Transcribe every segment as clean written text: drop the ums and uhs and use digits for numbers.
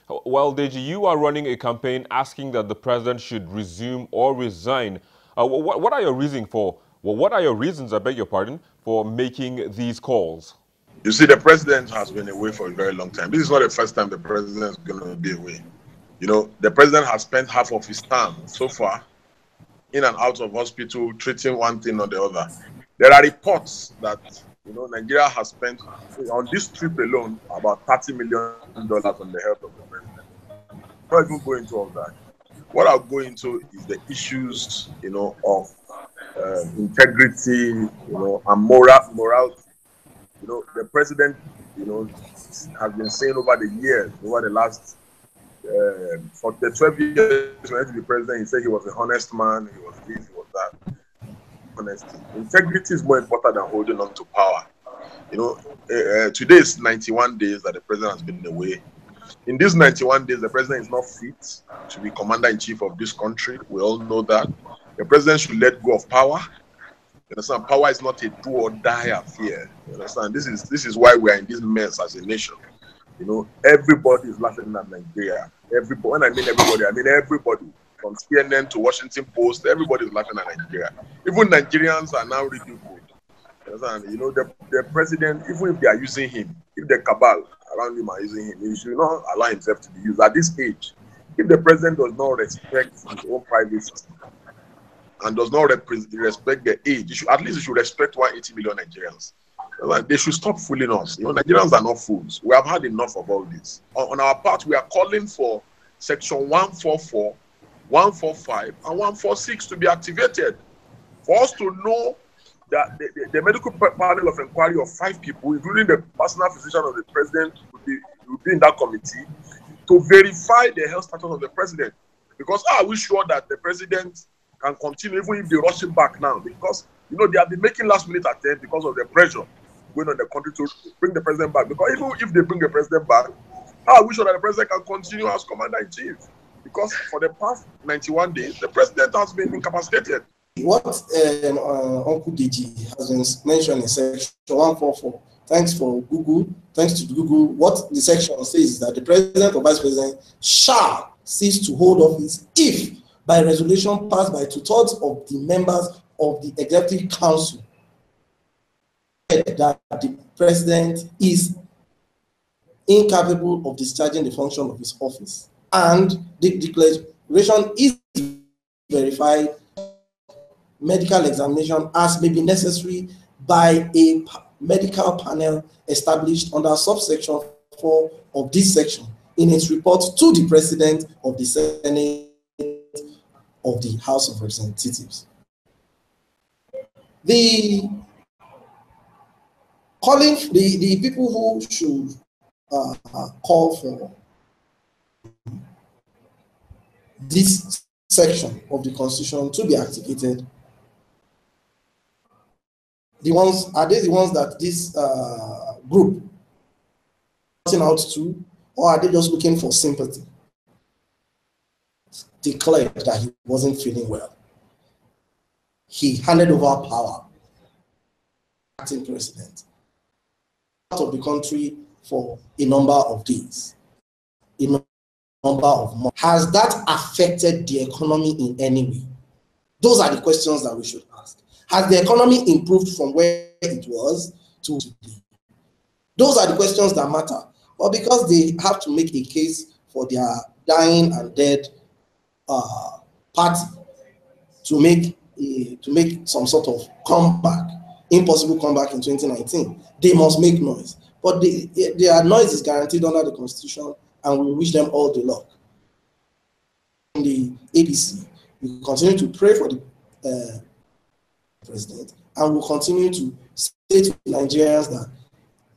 Well, Deji, you are running a campaign asking that the president should resume or resign. What are your reasons for? Well, what are your reasons, I beg your pardon, for making these calls? You see, the president has been away for a very long time. This is not the first time the president is going to be away. You know, the president has spent half of his term so far in and out of hospital, treating one thing or the other. There are reports that, you know, Nigeria has spent on this trip alone about $30 million on the health of the president. I'm not even going into all that. What I'll go into is the issues, you know, of integrity, you know, and morality. You know, the president, you know, has been saying over the years, over the last for the 12 years when he was president, he said he was a honest man, he was this, he was that. Honesty. Integrity is more important than holding on to power. You know, today is 91 days that the president has been away. In these 91 days, the president is not fit to be commander-in-chief of this country. We all know that. The president should let go of power. You understand? Power is not a do or die affair. You understand? This is why we are in this mess as a nation. You know, everybody is laughing at Nigeria. Everybody, when I mean everybody, I mean everybody. From CNN to Washington Post, everybody is laughing at Nigeria. Even Nigerians are now ridiculed. You understand? You know, the president, even if they are using him, if the cabal around him are using him, he should not allow himself to be used. At this age, if the president does not respect his own privacy and does not respect the age, at least he should respect 180 million Nigerians. They should stop fooling us. You know, Nigerians are not fools. We have had enough of all this. On our part, we are calling for Section 144, 145, and 146 to be activated for us to know that the medical panel of inquiry of 5 people, including the personal physician of the president, will be in that committee to verify the health status of the president. Because are we sure that the president can continue even if they rush him back now? Because, you know, they have been making last-minute attempts because of the pressure going on the country to bring the president back. Because even if they bring the president back, how are we sure that the president can continue as commander-in-chief? Because for the past 91 days, the president has been incapacitated. What Uncle Deji has been mentioned in section 144, thanks for Google, thanks to Google, what the section says is that the president or vice president shall cease to hold office if, by resolution passed by 2/3 of the members of the executive council, that the president is incapable of discharging the function of his office, and the declaration is verified, medical examination as may be necessary by a medical panel established under subsection 4 of this section in its report to the president of the Senate of the House of Representatives. The people who should call for this section of the Constitution to be activated, are they the ones that this group is out to, or are they just looking for sympathy? Declared that he wasn't feeling well. He handed over power, acting president, out of the country for a number of days, a number of months. Has that affected the economy in any way? Those are the questions that we should ask. Has the economy improved from where it was to today? Those are the questions that matter. But because they have to make a case for their dying and dead party to make some sort of comeback, impossible comeback in 2019, they must make noise. But their noise is guaranteed under the Constitution, and we wish them all the luck. In the APC, we continue to pray for the president, and we'll continue to say to Nigerians that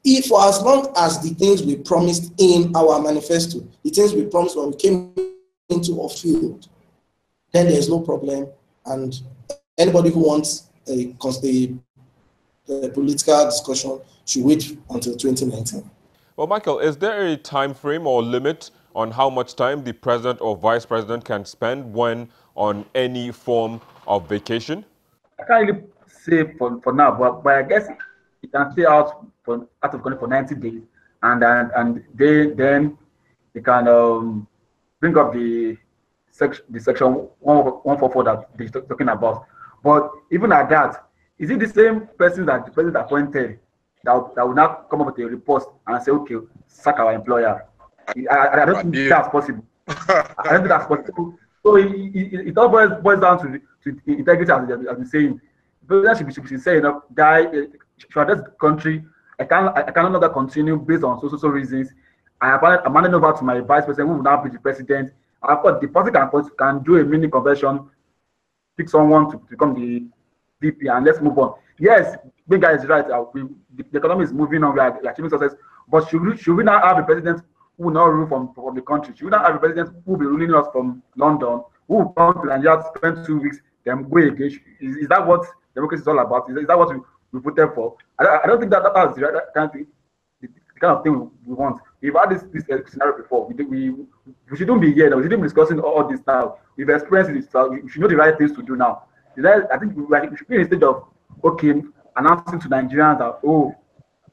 if for as long as the things we promised in our manifesto, the things we promised when we came into our field, then there's no problem, and anybody who wants a political discussion should wait until 2019. Well, Michael, is there a time frame or limit on how much time the president or vice president can spend when on any form of vacation? I can't really say for now, but I guess it can stay out of country for 90 days, and then they can bring up the section 144 that they're talking about. But even at that, is it the same person that the president appointed that will now come up with a report and say, okay, sack our employer? I don't think that's possible. I don't think that's possible. So it all boils down to integrity, as I've been saying. The president should be saying, guy, should address the country. I can no longer continue based on so reasons. I'm handing over to my vice president, who will now be the president. Of course, the party can do a mini convention, pick someone to become the VP, and let's move on. Yes, big guy is right. The economy is moving on. We are achieving success. But should we now have a president who will not rule from the country? Should we not have a president who will be ruling us from London, who will come to Nigeria, spend 2 weeks, then go again? Is that what democracy is all about? Is that what we voted for? I don't think that's the right kind of thing we want. We've had this scenario before. We shouldn't be here now. We shouldn't be discussing all this now. We've experienced it. So we should know the right things to do now. I think we should be in a stage of, okay, announcing to Nigerians that, oh,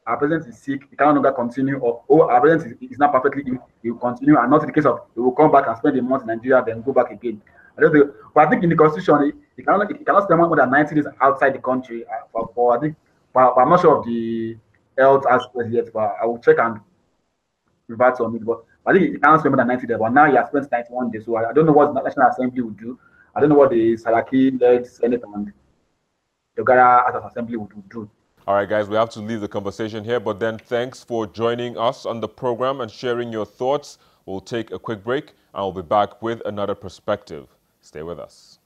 our president is sick, he can no longer continue, or oh, our president is not perfectly ill, he will continue, and not in the case of he will come back and spend a month in Nigeria, then go back again. I don't think, but I think in the constitution, he cannot spend more than 90 days outside the country. I think, but I'm not sure of the health aspect yet, but I will check and revert on it. But I think he cannot spend more than 90 days. But now he has spent 91 days, so I don't know what the National Assembly will do. I don't know what the Saraki-led Senate and the Gara Assembly would do. All right, guys, we have to leave the conversation here, but then thanks for joining us on the program and sharing your thoughts. We'll take a quick break, and we'll be back with another perspective. Stay with us.